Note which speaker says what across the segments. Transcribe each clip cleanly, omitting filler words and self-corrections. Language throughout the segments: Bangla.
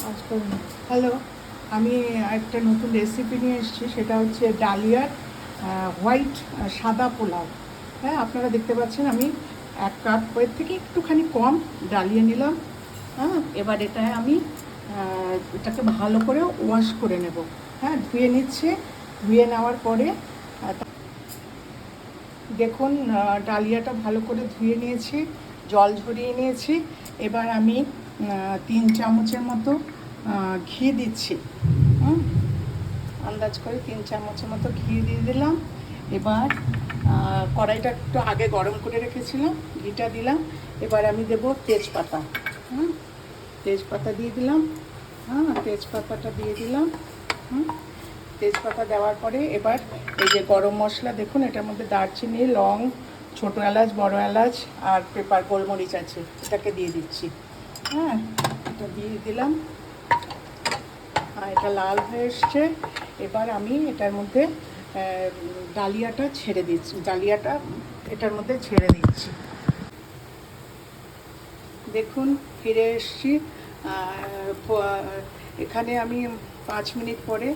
Speaker 1: আজকাল হ্যালো, আমি একটা নতুন রেসিপি নিয়ে এসেছি। সেটা হচ্ছে ডালিয়ার হোয়াইট সাদা পোলাও। হ্যাঁ, আপনারা দেখতে পাচ্ছেন আমি 1 কাপের থেকে একটুখানি কম ডালিয়া নিলাম। হ্যাঁ, এবার এটায় আমি এটাকে ভালো করে ওয়াশ করে নেব। হ্যাঁ, ধুয়ে নিচ্ছে। ধুয়ে নেওয়ার পরে দেখুন ডালিয়াটা ভালো করে ধুয়ে নিয়েছি, জল ঝরিয়ে নিয়েছি। এবার আমি 3 চামচের মতো ঘি দিচ্ছি। আন্দাজ করে 3 চামচের মতো ঘি দিয়ে দিলাম। এবার কড়াইটা একটু আগে গরম করে রেখেছিলাম, ঘিটা দিলাম। এবার আমি দেবো তেজপাতা। তেজপাতা দিয়ে দিলাম। তেজপাতাটা দিয়ে দিলাম। তেজপাতা দেওয়ার পরে এবার এই যে গরম মশলা দেখুন, এটার মধ্যে দারচিনি, লং, ছোটো এলাচ, বড় এলাচ আর পেপার গোলমরিচ আছে, এটাকে দিয়ে দিচ্ছি। এটা দিয়ে দিলাম। এটা লাল হয়ে এসছে। এবার আমি এটার মধ্যে ডালিয়াটা ছেড়ে দিচ্ছি, ডালিয়াটা এটার মধ্যে ছেড়ে দিচ্ছি। দেখুন ফিরে এসছি। এখানে আমি 5 মিনিট পরে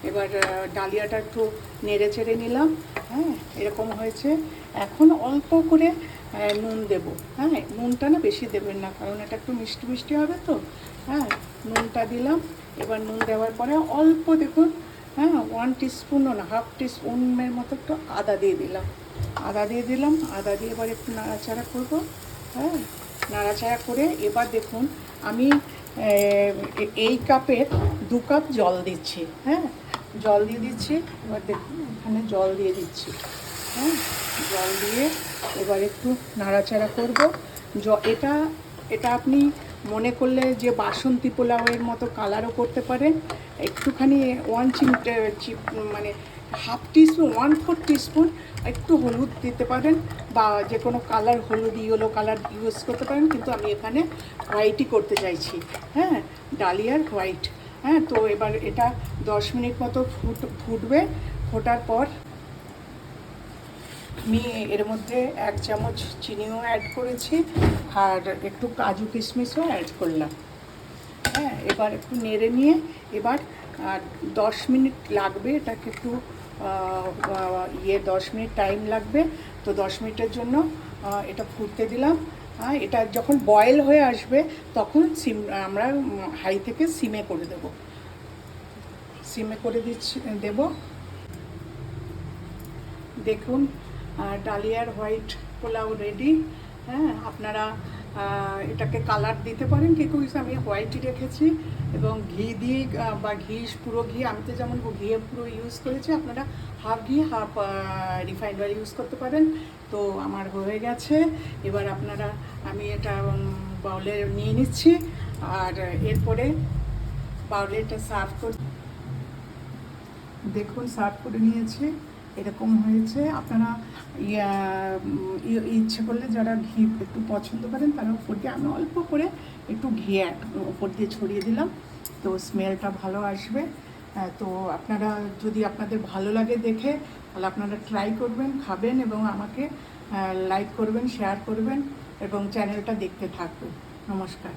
Speaker 1: এবার ডালিয়াটা একটু নেড়ে চেড়ে নিলাম। হ্যাঁ, এরকম হয়েছে। এখন অল্প করে নুন দেব। হ্যাঁ, নুনটা না বেশি দেবেন না, কারণ এটা একটু মিষ্টি মিষ্টি হবে তো। হ্যাঁ, নুনটা দিলাম। এবার নুন দেওয়ার পরে অল্প দেখুন, 1 টিস্পুনও না, হাফ টিস্পুনের মতো একটু আদা দিয়ে দিলাম। আদা দিয়ে এবার একটু নাড়াচাড়া করবো। হ্যাঁ, নাড়াচাড়া করে এবার দেখুন আমি এই কাপের 2 কাপ জল দিচ্ছি। হ্যাঁ, জল দিয়ে দিচ্ছি। এবার দেখুন এখানে জল দিয়ে দিচ্ছি। হ্যাঁ, জল দিয়ে এবার একটু নাড়াচাড়া করব। এটা এটা আপনি মনে করলে যে বাসন্তী পোলাওয়ের মতো কালারও করতে পারেন। একটুখানি 1 মানে হাফ টিস্পুন, 1/4 টিস্পুন একটু হলুদ দিতে পারেন, বা যে কোনো কালার, হলুদ ইয়েলো কালার ইউজ করতে পারেন, কিন্তু আমি এখানে হোয়াইটই করতে চাইছি। হ্যাঁ, ডালিয়ার হোয়াইট। হ্যাঁ, তো এবার এটা 10 মিনিট মতো ফুটবে। ফোটার পর আমি এর মধ্যে 1 চামচ চিনিও অ্যাড করেছি, আর একটু কাজু কিশমিশও অ্যাড করলাম। হ্যাঁ, এবার একটু নেড়ে নিয়ে এবার 10 মিনিট লাগবে এটাকে একটু 10 মিনিট টাইম লাগবে। তো 10 মিনিটের জন্য এটা ফুটতে দিলাম। এটা যখন বয়েল হয়ে আসবে তখন আমরা হাই থেকে সিমে করে দেব। সিমে করে দেব। দেখুন ডালিয়ার হোয়াইট পোলাও রেডি। হ্যাঁ, আপনারা এটাকে কালার দিতে পারেন, কিন্তু আমি হোয়াইটই রেখেছি এবং ঘি দিয়ে, বা পুরো ঘি, আমি তো যেমন ঘি পুরো ইউজ করেছি, আপনারা হাফ ঘি হাফ রিফাইন্ড অয়েল ইউজ করতে পারেন। তো আমার হয়ে গেছে। এবার আমি এটা বাউলে নিয়ে নিচ্ছি, আর এরপরে বাউলে এটা সার্ভ করে দেখুন, সার্ভ করে নিয়েছি। এরকম হয়েছে। আপনারা ইচ্ছে করলে যারা ঘি একটু পছন্দ করেন তারা উপর দিয়ে, আমি অল্প করে একটু ঘি উপর দিয়ে ছড়িয়ে দিলাম, তো স্মেলটা ভালো আসবে। তো আপনারা যদি আপনাদের ভালো লাগে দেখে, তাহলে আপনারা ট্রাই করবেন, খাবেন এবং আমাকে লাইক করবেন, শেয়ার করবেন এবং চ্যানেলটা দেখতে থাকবেন। নমস্কার।